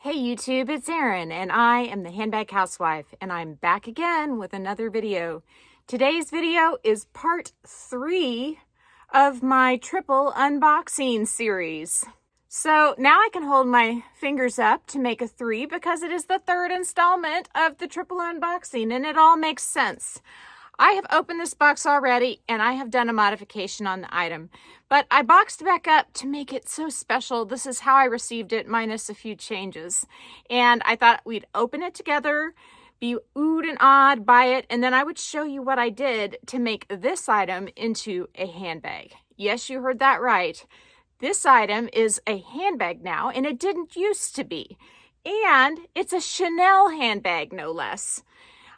Hey YouTube, it's Erin and I am the Handbag Housewife and I'm back again with another video. Today's video is part 3 of my triple unboxing series. So now I can hold my fingers up to make a 3 because it is the 3rd installment of the triple unboxing and it all makes sense. I have opened this box already and I have done a modification on the item, but I boxed it back up to make it so special. This is how I received it minus a few changes. And I thought we'd open it together, be oohed and awed by it, and then I would show you what I did to make this item into a handbag. Yes, you heard that right. This item is a handbag now and it didn't used to be. And it's a Chanel handbag, no less.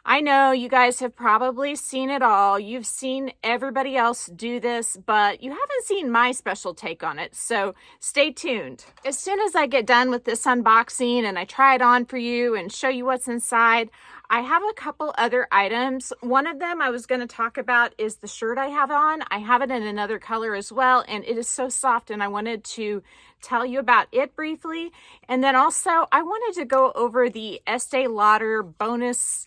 I know you guys have probably seen it all. You've seen everybody else do this, but you haven't seen my special take on it, so stay tuned. As soon as I get done with this unboxing and I try it on for you and show you what's inside, I have a couple other items. One of them I was going to talk about is the shirt I have on. I have it in another color as well, and it is so soft, and I wanted to tell you about it briefly. And then also, I wanted to go over the Estée Lauder bonus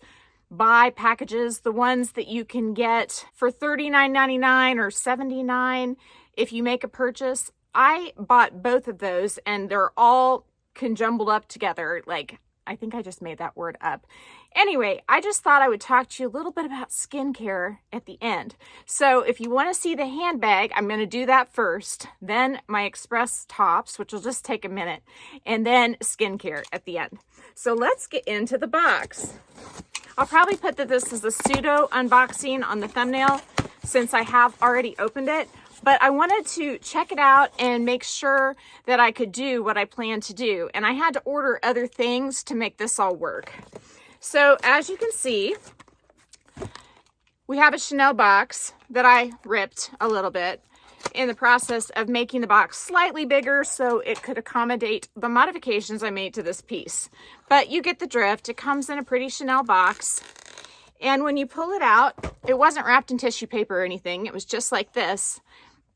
buy packages, the ones that you can get for $39.99 or $79 if you make a purchase. I bought both of those and they're all conjumbled up together. Like, I think I just made that word up. Anyway, I just thought I would talk to you a little bit about skincare at the end. So if you want to see the handbag, I'm going to do that first, then my express tops, which will just take a minute, and then skincare at the end. So let's get into the box. I'll probably put that this is a pseudo unboxing on the thumbnail since I have already opened it, but I wanted to check it out and make sure that I could do what I planned to do. And I had to order other things to make this all work. So as you can see, we have a Chanel box that I ripped a little bit in the process of making the box slightly bigger so it could accommodate the modifications I made to this piece. But you get the drift. It comes in a pretty Chanel box. And when you pull it out, it wasn't wrapped in tissue paper or anything. It was just like this.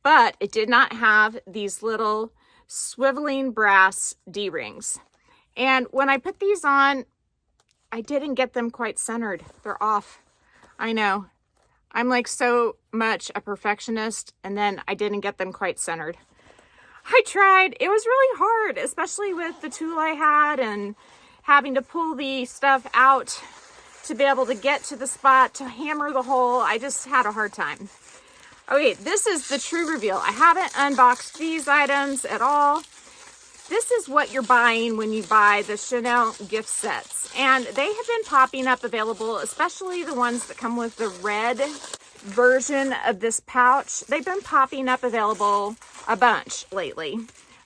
But it did not have these little swiveling brass D-rings. And when I put these on, I didn't get them quite centered. They're off. I know. I'm like so much a perfectionist, and then I didn't get them quite centered. I tried. It was really hard, especially with the tool I had and having to pull the stuff out to be able to get to the spot to hammer the hole. I just had a hard time. Okay, this is the true reveal. I haven't unboxed these items at all. This is what you're buying when you buy the Chanel gift sets. And they have been popping up available, especially the ones that come with the red version of this pouch. They've been popping up available a bunch lately.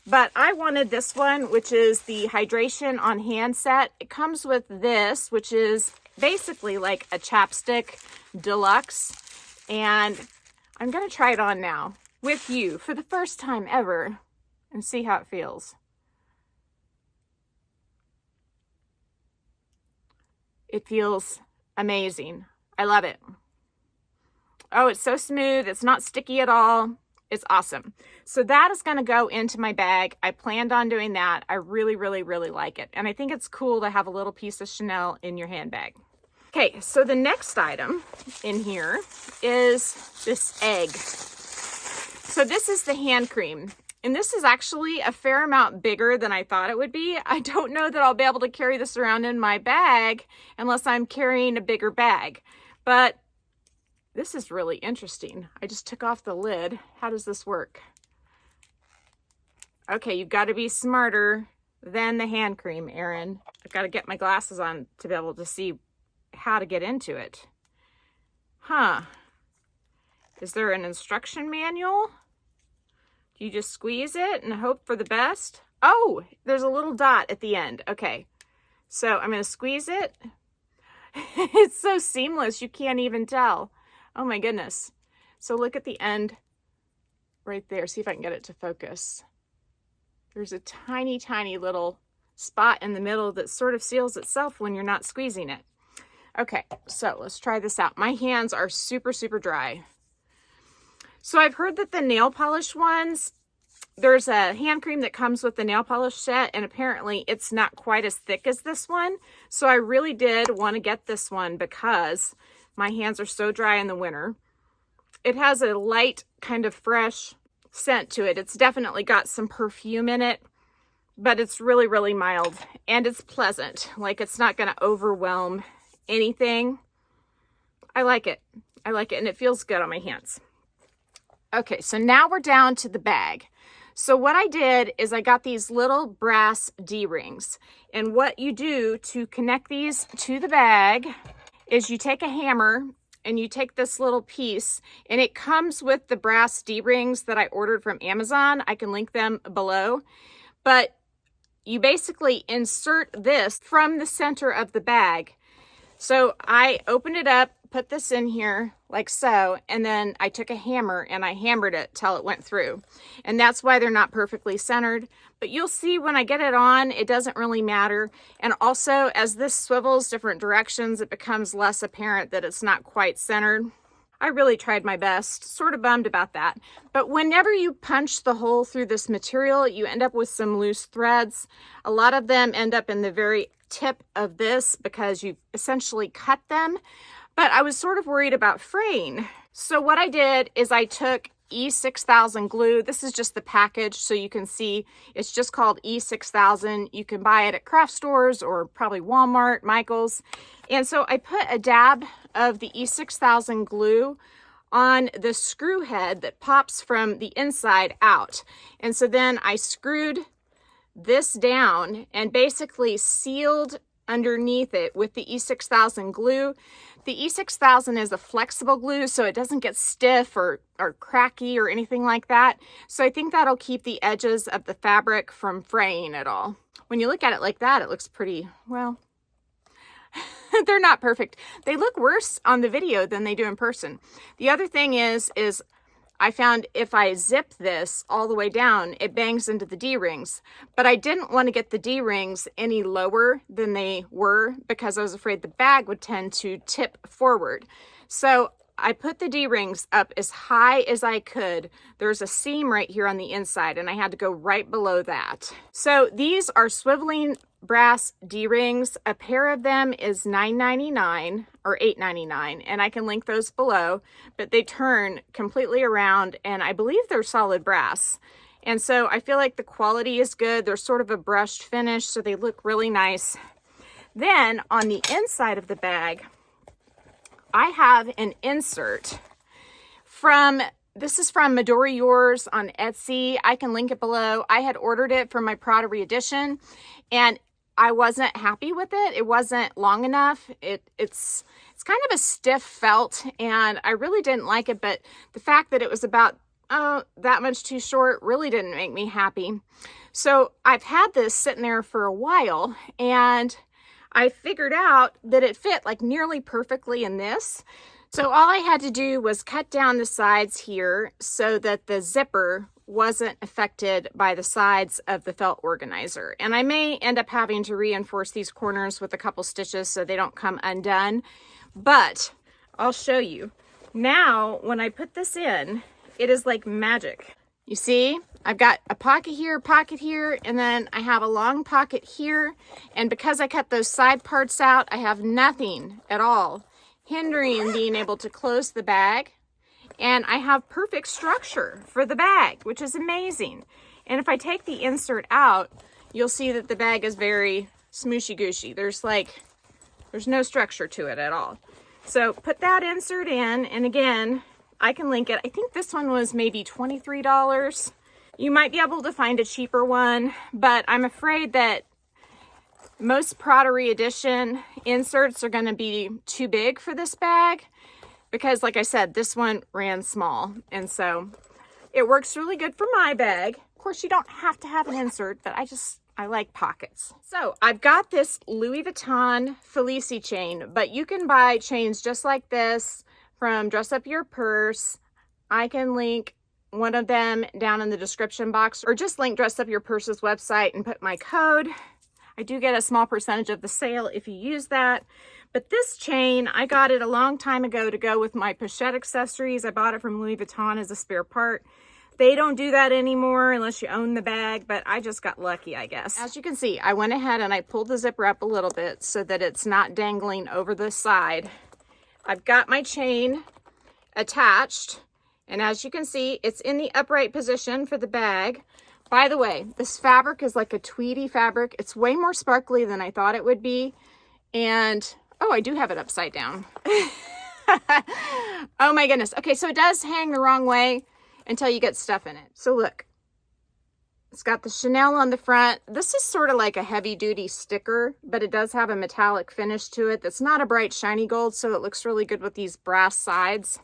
But I wanted this one, which is the hydration on hand set. It comes with this, which is basically like a chapstick deluxe. And I'm going to try it on now with you for the first time ever and see how it feels. It feels amazing. I love it. Oh, it's so smooth. It's not sticky at all. It's awesome. So that is going to go into my bag. I planned on doing that. I really, really, really like it. And I think it's cool to have a little piece of Chanel in your handbag. Okay, so the next item in here is this egg. So this is the hand cream. And this is actually a fair amount bigger than I thought it would be. I don't know that I'll be able to carry this around in my bag unless I'm carrying a bigger bag. But this is really interesting. I just took off the lid. How does this work? Okay, you've got to be smarter than the hand cream, Erin. I've got to get my glasses on to be able to see how to get into it. Huh. Is there an instruction manual? You just squeeze it and hope for the best. Oh, there's a little dot at the end. Okay, so I'm going to squeeze it. It's so seamless, you can't even tell. Oh my goodness. So look at the end right there. See if I can get it to focus. There's a tiny, tiny little spot in the middle that sort of seals itself when you're not squeezing it. Okay, so let's try this out. My hands are super, super dry. So I've heard that the nail polish ones there's a hand cream that comes with the nail polish set, and apparently it's not quite as thick as this one. So I really did want to get this one because my hands are so dry in the winter. It has a light, kind of fresh scent to it. It's definitely got some perfume in it, but it's really, really mild, and it's pleasant. Like, it's not going to overwhelm anything. I like it. I like it, and it feels good on my hands. Okay, so now we're down to the bag. So what I did is I got these little brass D-rings, and what you do to connect these to the bag is you take a hammer and you take this little piece, and it comes with the brass D-rings that I ordered from Amazon. I can link them below, but you basically insert this from the center of the bag. So I opened it up, put this in here like so, and then I took a hammer and I hammered it till it went through. And that's why they're not perfectly centered. But you'll see when I get it on, it doesn't really matter. And also, as this swivels different directions, it becomes less apparent that it's not quite centered. I really tried my best, sort of bummed about that. But whenever you punch the hole through this material, you end up with some loose threads. A lot of them end up in the very tip of this because you've essentially cut them. But I was sort of worried about fraying. So what I did is I took E6000 glue. This is just the package, so you can see it's just called E6000. You can buy it at craft stores or probably Walmart, Michael's. And so I put a dab of the E6000 glue on the screw head that pops from the inside out. And so then I screwed this down and basically sealed underneath it with the E6000 glue. The E6000 is a flexible glue, so it doesn't get stiff or cracky or anything like that. So I think that'll keep the edges of the fabric from fraying at all. When you look at it like that, it looks pretty, well, they're not perfect. They look worse on the video than they do in person. The other thing is I found if I zip this all the way down, it bangs into the D-rings. But I didn't want to get the D-rings any lower than they were because I was afraid the bag would tend to tip forward. So I put the D-rings up as high as I could. There's a seam right here on the inside, and I had to go right below that. So these are swiveling brass D-rings. A pair of them is $9.99 or $8.99, and I can link those below, but they turn completely around, and I believe they're solid brass. And so I feel like the quality is good. They're sort of a brushed finish, so they look really nice. Then on the inside of the bag, I have an insert from, this is from Midori Yours on Etsy. I can link it below. I had ordered it for my Prada Edition, and I wasn't happy with it. It wasn't long enough. It's kind of a stiff felt, and I really didn't like it, but the fact that it was about, that much too short really didn't make me happy. So I've had this sitting there for a while, and I figured out that it fit like nearly perfectly in this. So all I had to do was cut down the sides here so that the zipper wasn't affected by the sides of the felt organizer. And I may end up having to reinforce these corners with a couple stitches so they don't come undone, but I'll show you. Now, when I put this in, it is like magic. You see, I've got a pocket here, and then I have a long pocket here. And because I cut those side parts out, I have nothing at all hindering being able to close the bag. And I have perfect structure for the bag, which is amazing. And if I take the insert out, you'll see that the bag is very smooshy gooshy. There's no structure to it at all. So put that insert in, and again, I can link it. I think this one was maybe $23. You might be able to find a cheaper one, but I'm afraid that most Prada Edition inserts are going to be too big for this bag because, like I said, this one ran small, and so it works really good for my bag. Of course, you don't have to have an insert, but I like pockets. So I've got this Louis Vuitton Felici chain, but you can buy chains just like this from Dress Up Your Purse. I can link one of them down in the description box, or just link Dress Up Your Purse's website and put my code. I do get a small percentage of the sale if you use that. But this chain, I got it a long time ago to go with my pochette accessories. I bought it from Louis Vuitton as a spare part. They don't do that anymore unless you own the bag, but I just got lucky, I guess. As you can see, I went ahead and I pulled the zipper up a little bit so that it's not dangling over the side. I've got my chain attached, and as you can see, it's in the upright position for the bag. By the way, this fabric is like a tweedy fabric. It's way more sparkly than I thought it would be. And, oh, I do have it upside down. Oh my goodness. Okay, so it does hang the wrong way until you get stuff in it. So look, it's got the Chanel on the front. This is sort of like a heavy duty sticker, but it does have a metallic finish to it. That's not a bright shiny gold, so it looks really good with these brass sides.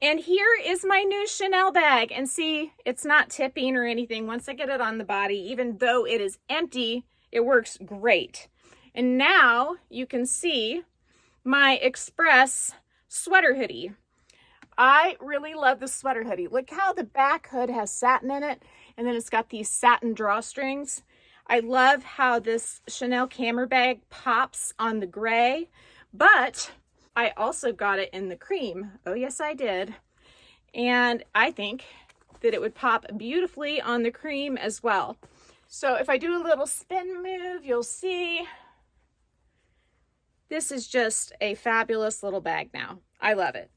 And here is my new Chanel bag. And see, it's not tipping or anything. Once I get it on the body, even though it is empty, it works great. And now you can see my Express sweater hoodie. I really love this sweater hoodie. Look how the back hood has satin in it, and then it's got these satin drawstrings. I love how this Chanel camera bag pops on the gray, but I also got it in the cream. Oh yes, I did. And I think that it would pop beautifully on the cream as well. So if I do a little spin move, you'll see this is just a fabulous little bag now. I love it.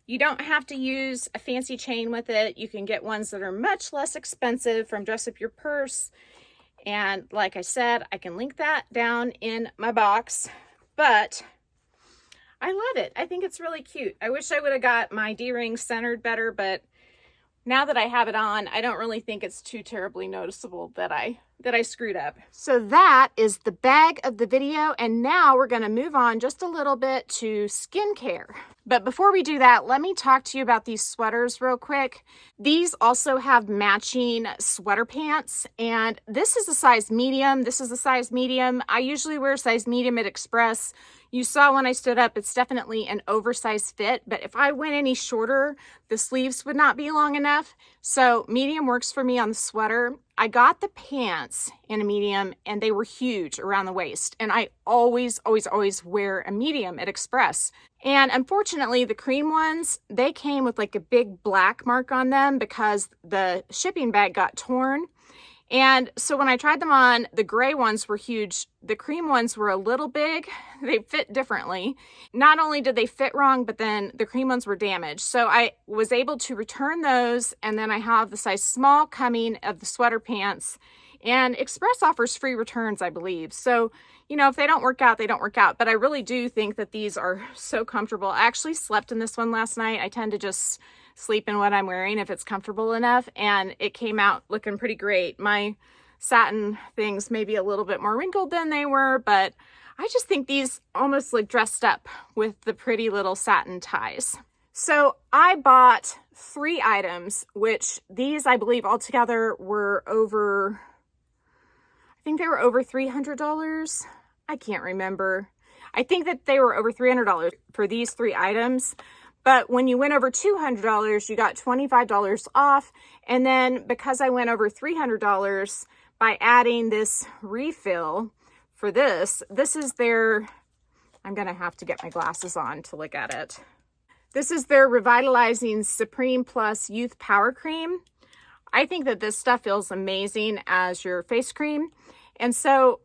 You don't have to use a fancy chain with it. You can get ones that are much less expensive from Dress Up Your Purse. And like I said, I can link that down in my box, but I love it. I think it's really cute. I wish I would have got my D-ring centered better, but now that I have it on, I don't really think it's too terribly noticeable that I screwed up. So that is the bag of the video, and now we're gonna move on just a little bit to skincare. But before we do that, let me talk to you about these sweaters real quick. These also have matching sweater pants, and this is a size medium. This is a size medium. I usually wear size medium at Express. You saw when I stood up, it's definitely an oversized fit, but if I went any shorter, the sleeves would not be long enough. So medium works for me on the sweater. I got the pants in a medium and they were huge around the waist. And I always wear a medium at Express. And unfortunately, the cream ones, they came with like a big black mark on them because the shipping bag got torn. And so when I tried them on, the gray ones were huge. The cream ones were a little big. They fit differently. Not only did they fit wrong, but then the cream ones were damaged. So I was able to return those. And then I have the size small coming of the sweater pants. And Express offers free returns, I believe. So, you know, if they don't work out, they don't work out. But I really do think that these are so comfortable. I actually slept in this one last night. I tend to just sleep in what I'm wearing if it's comfortable enough, and it came out looking pretty great. My satin things may be a little bit more wrinkled than they were, but I just think these almost look dressed up with the pretty little satin ties. So I bought 3 items, which these I believe altogether were over, I think they were over $300. I can't remember. I think that they were over $300 for these 3 items. But when you went over $200, you got $25 off. And then because I went over $300 by adding this refill for this is their, I'm going to have to get my glasses on to look at it. This is their Revitalizing Supreme Plus Youth Power Cream. I think that this stuff feels amazing as your face cream. And so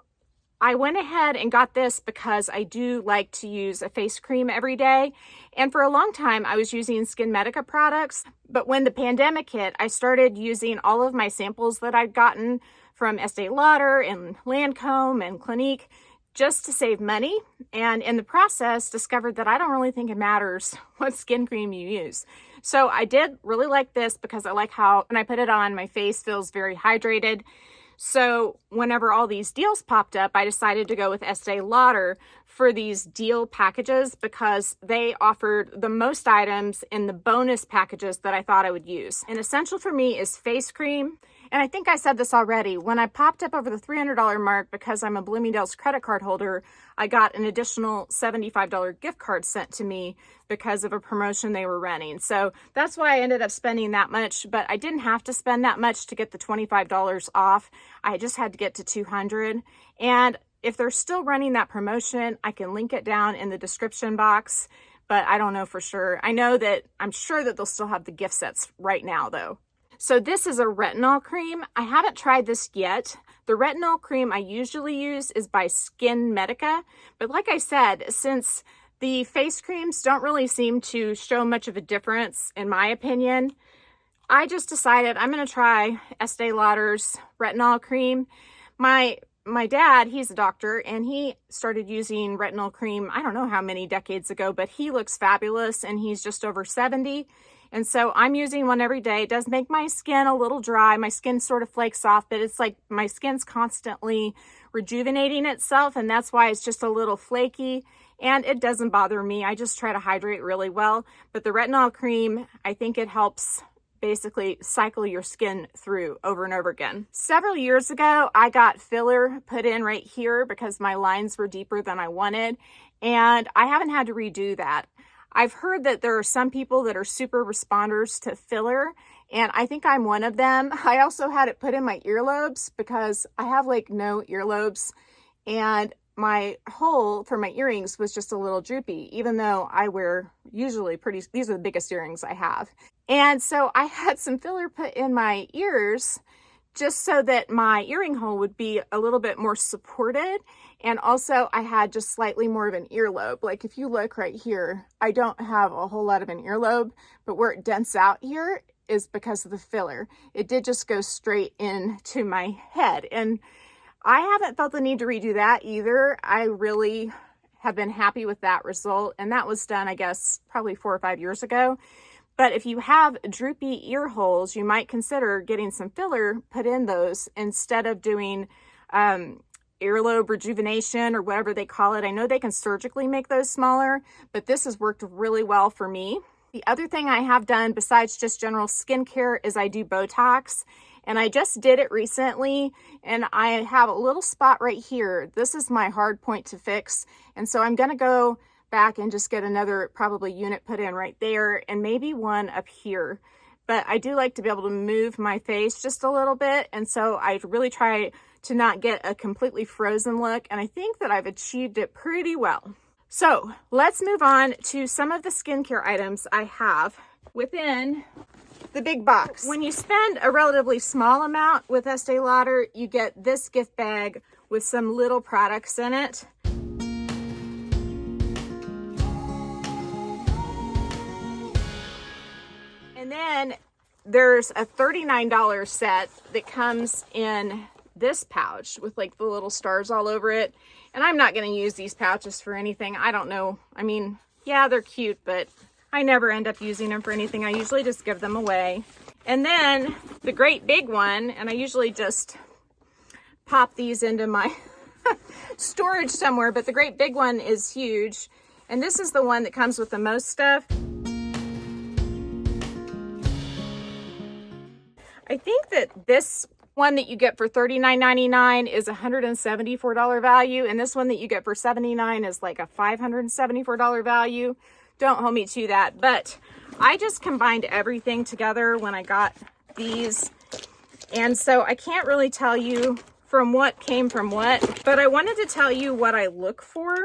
I went ahead and got this because I do like to use a face cream every day. And for a long time, I was using SkinMedica products. But when the pandemic hit, I started using all of my samples that I'd gotten from Estée Lauder and Lancome and Clinique just to save money. And in the process, discovered that I don't really think it matters what skin cream you use. So I did really like this because I like how when I put it on, my face feels very hydrated. So whenever all these deals popped up, I decided to go with Estée Lauder for these deal packages because they offered the most items in the bonus packages that I thought I would use. An essential for me is face cream. And I think I said this already. When I popped up over the $300 mark, because I'm a Bloomingdale's credit card holder, I got an additional $75 gift card sent to me because of a promotion they were running. So that's why I ended up spending that much, but I didn't have to spend that much to get the $25 off. I just had to get to $200. And if they're still running that promotion, I can link it down in the description box, but I don't know for sure. I'm sure that they'll still have the gift sets right now though. So this is a retinol cream. I haven't tried this yet. The retinol cream I usually use is by Skin Medica. But like I said, since the face creams don't really seem to show much of a difference, in my opinion, I just decided I'm going to try Estée Lauder's retinol cream. My dad, he's a doctor, and he started using retinol cream, I don't know how many decades ago, but he looks fabulous, and he's just over 70. And so I'm using one every day. It does make my skin a little dry. My skin sort of flakes off, but it's like my skin's constantly rejuvenating itself, and that's why it's just a little flaky, and it doesn't bother me. I just try to hydrate really well. But the retinol cream, I think it helps basically cycle your skin through over and over again. Several years ago, I got filler put in right here because my lines were deeper than I wanted, and I haven't had to redo that. I've heard that there are some people that are super responders to filler, and I think I'm one of them. I also had it put in my earlobes because I have like no earlobes, and my hole for my earrings was just a little droopy, even though I wear usually these are the biggest earrings I have. And so I had some filler put in my ears just so that my earring hole would be a little bit more supported. And also I had just slightly more of an earlobe. Like if you look right here, I don't have a whole lot of an earlobe, but where it dents out here is because of the filler. It did just go straight into my head. And I haven't felt the need to redo that either. I really have been happy with that result. And that was done, I guess, probably 4 or 5 years ago. But if you have droopy ear holes, you might consider getting some filler put in those instead of doing earlobe rejuvenation or whatever they call it. I know they can surgically make those smaller, but this has worked really well for me. The other thing I have done besides just general skincare is I do Botox. And I just did it recently, and I have a little spot right here. This is my hard point to fix. And so I'm gonna go back and just get another probably unit put in right there, and maybe one up here. But I do like to be able to move my face just a little bit. And so I really try to not get a completely frozen look. And I think that I've achieved it pretty well. So let's move on to some of the skincare items I have within the big box. When you spend a relatively small amount with Estee Lauder, you get this gift bag with some little products in it. And then there's a $39 set that comes in this pouch with like the little stars all over it. And I'm not going to use these pouches for anything. I don't know. I mean, yeah, they're cute, but I never end up using them for anything. I usually just give them away. And then the great big one, and I usually just pop these into my storage somewhere, but the great big one is huge. And this is the one that comes with the most stuff. I think that this one that you get for $39.99 is a $174 value, and this one that you get for $79 is like a $574 value. Don't hold me to that, but I just combined everything together when I got these, and so I can't really tell you from what came from what, but I wanted to tell you what I look for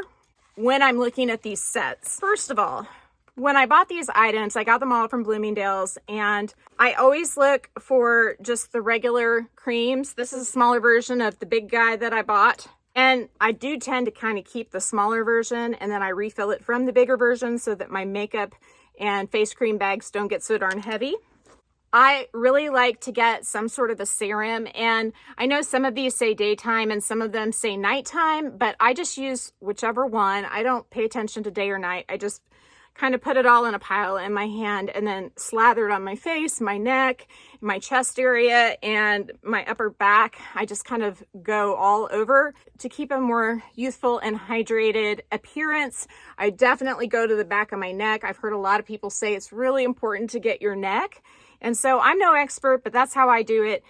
when I'm looking at these sets. First of all, when I bought these items, I got them all from Bloomingdale's, and I always look for just the regular creams. This is a smaller version of the big guy that I bought. And I do tend to kind of keep the smaller version, and then I refill it from the bigger version so that my makeup and face cream bags don't get so darn heavy. I really like to get some sort of a serum, and I know some of these say daytime and some of them say nighttime, but I just use whichever one. I don't pay attention to day or night. I just kind of put it all in a pile in my hand and then slather it on my face, my neck, my chest area, and my upper back. I just kind of go all over to keep a more youthful and hydrated appearance. I definitely go to the back of my neck. I've heard a lot of people say it's really important to get your neck. And so I'm no expert, but that's how I do it.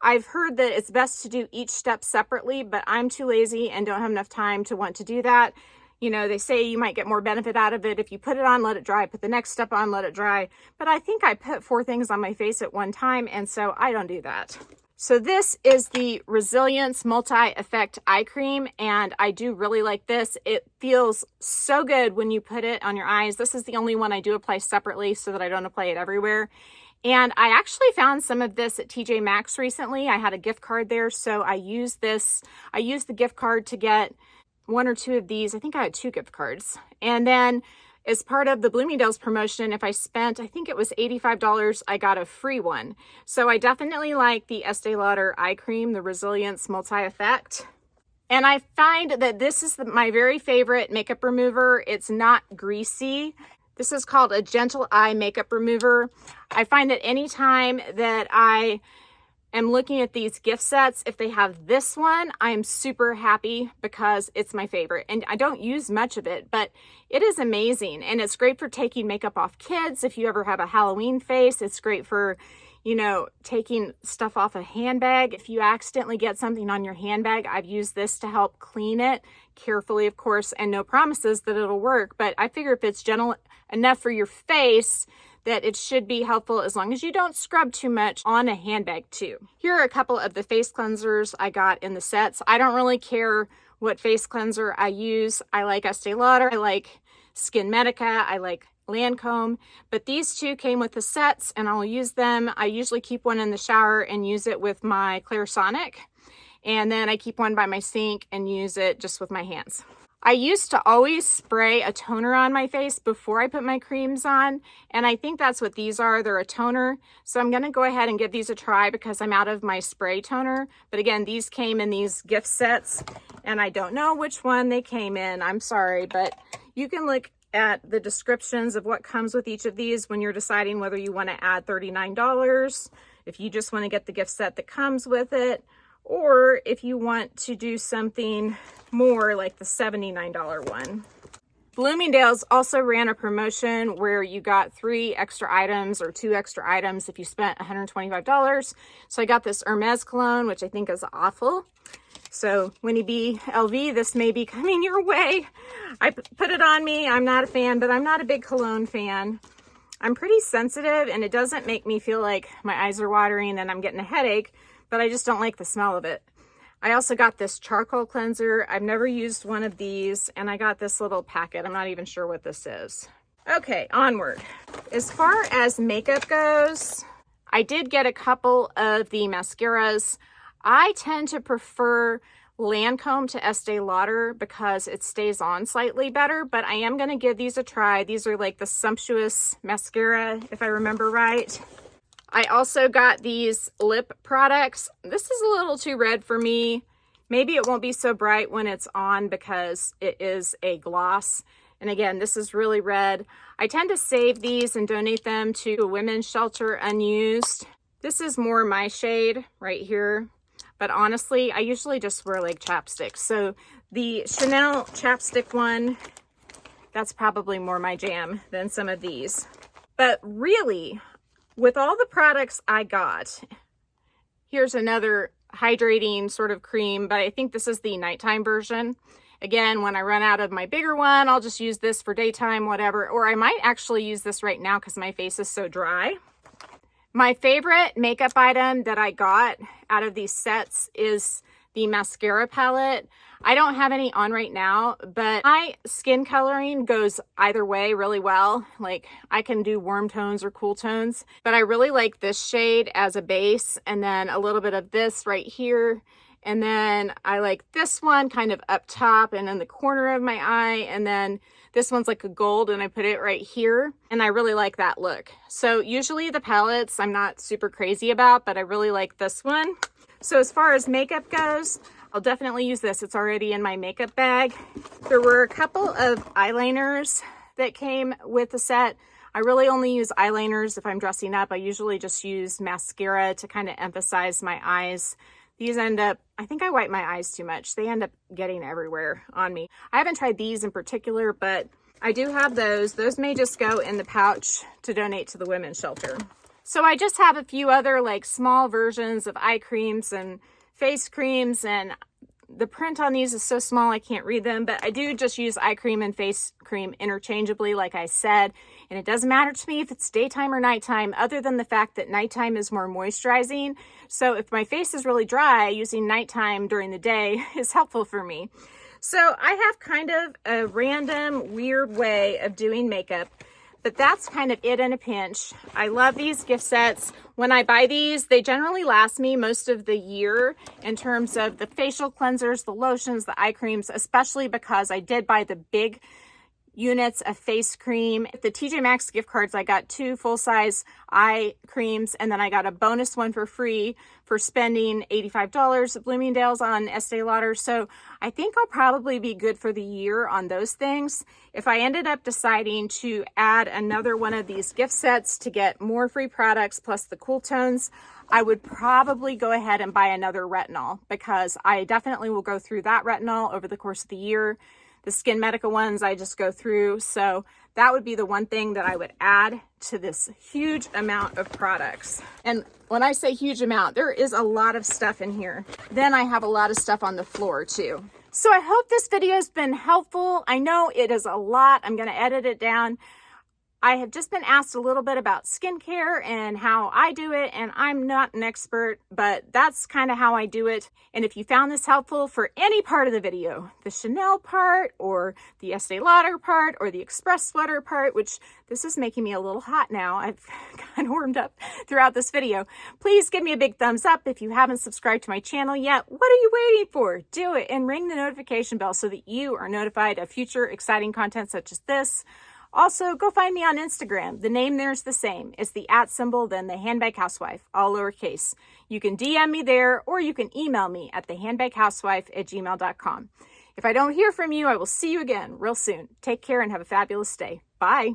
I've heard that it's best to do each step separately, but I'm too lazy and don't have enough time to want to do that. You know, they say you might get more benefit out of it if you put it on, let it dry, put the next step on, let it dry. But I think I put 4 things on my face at one time, and so I don't do that. So this is the Resilience Multi-Effect Eye Cream, and I do really like this. It feels so good when you put it on your eyes. This is the only one I do apply separately so that I don't apply it everywhere. And I actually found some of this at TJ Maxx recently. I had a gift card there, so I used this. I used the gift card to get 1 or 2 of these. I think I had 2 gift cards. And then as part of the Bloomingdale's promotion, if I spent, I think it was $85, I got a free one. So I definitely like the Estee Lauder eye cream, the Resilience Multi-Effect. And I find that this is my very favorite makeup remover. It's not greasy. This is called a Gentle Eye Makeup Remover. I find that anytime that I am looking at these gift sets, if they have this one, I am super happy because it's my favorite. And I don't use much of it, but it is amazing. And it's great for taking makeup off kids. If you ever have a Halloween face, it's great for, you know, taking stuff off a handbag. If you accidentally get something on your handbag, I've used this to help clean it carefully, of course, and no promises that it'll work. But I figure if it's gentle enough for your face, that it should be helpful as long as you don't scrub too much on a handbag too. Here are a couple of the face cleansers I got in the sets. I don't really care what face cleanser I use. I like Estee Lauder, I like Skin Medica, I like Lancome, but these 2 came with the sets and I'll use them. I usually keep one in the shower and use it with my Clarisonic, and then I keep one by my sink and use it just with my hands. I used to always spray a toner on my face before I put my creams on, and I think that's what these are. They're a toner, so I'm going to go ahead and give these a try because I'm out of my spray toner. But again, these came in these gift sets, and I don't know which one they came in. I'm sorry, but you can look at the descriptions of what comes with each of these when you're deciding whether you want to add $39, if you just want to get the gift set that comes with it, or if you want to do something more like the $79 one. Bloomingdale's also ran a promotion where you got 3 extra items or 2 extra items if you spent $125. So I got this Hermes cologne, which I think is awful. So Winnie B. LV, this may be coming your way. I put it on me. I'm not a fan, but I'm not a big cologne fan. I'm pretty sensitive and it doesn't make me feel like my eyes are watering and I'm getting a headache, but I just don't like the smell of it. I also got this charcoal cleanser. I've never used one of these, and I got this little packet. I'm not even sure what this is. Okay, onward. As far as makeup goes, I did get a couple of the mascaras. I tend to prefer Lancome to Estee Lauder because it stays on slightly better, but I am going to give these a try. These are like the Sumptuous mascara, if I remember right. I also got these lip products. This is a little too red for me. Maybe it won't be so bright when it's on because it is a gloss. And again, this is really red. I tend to save these and donate them to a women's shelter unused. This is more my shade right here. But honestly, I usually just wear like chapsticks. So the Chanel chapstick one, that's probably more my jam than some of these. But really, with all the products I got, here's another hydrating sort of cream, but I think this is the nighttime version. Again, when I run out of my bigger one, I'll just use this for daytime, whatever. Or I might actually use this right now because my face is so dry. My favorite makeup item that I got out of these sets is the mascara palette. I don't have any on right now, but my skin coloring goes either way really well. Like I can do warm tones or cool tones, but I really like this shade as a base, and then a little bit of this right here. And then I like this one kind of up top and in the corner of my eye. And then this one's like a gold and I put it right here. And I really like that look. So usually the palettes I'm not super crazy about, but I really like this one. So as far as makeup goes, I'll definitely use this. It's already in my makeup bag. There were a couple of eyeliners that came with the set. I really only use eyeliners if I'm dressing up. I usually just use mascara to kind of emphasize my eyes. These end up, I think I wipe my eyes too much. They end up getting everywhere on me. I haven't tried these in particular, but I do have those. Those may just go in the pouch to donate to the women's shelter. So I just have a few other like small versions of eye creams and face creams, and the print on these is so small I can't read them, but I do just use eye cream and face cream interchangeably, like I said, and it doesn't matter to me if it's daytime or nighttime, other than the fact that nighttime is more moisturizing. So if my face is really dry, using nighttime during the day is helpful for me. So I have kind of a random, weird way of doing makeup. But that's kind of it in a pinch. I love these gift sets. When I buy these, they generally last me most of the year in terms of the facial cleansers, the lotions, the eye creams, especially because I did buy the big units of face cream. The TJ Maxx gift cards, I got 2 full-size eye creams, and then I got a bonus one for free for spending $85 at Bloomingdale's on Estée Lauder. So I think I'll probably be good for the year on those things. If I ended up deciding to add another one of these gift sets to get more free products plus the cool tones, I would probably go ahead and buy another retinol, because I definitely will go through that retinol over the course of the year. The Skin Medica ones I just go through. So that would be the one thing that I would add to this huge amount of products. And when I say huge amount, there is a lot of stuff in here. Then I have a lot of stuff on the floor too. So I hope this video has been helpful. I know it is a lot. I'm going to edit it down. I have just been asked a little bit about skincare and how I do it, and I'm not an expert, but that's kind of how I do it. And if you found this helpful for any part of the video, the Chanel part or the Estée Lauder part or the Express sweater part, which this is making me a little hot now, I've kind of warmed up throughout this video, please give me a big thumbs up. If you haven't subscribed to my channel yet, what are you waiting for? Do it and ring the notification bell so that you are notified of future exciting content such as this. Also, go find me on Instagram. The name there's the same. It's the @ symbol, then the Handbag Housewife, all lowercase. You can DM me there, or you can email me at thehandbaghousewife@gmail.com. If I don't hear from you, I will see you again real soon. Take care and have a fabulous day. Bye.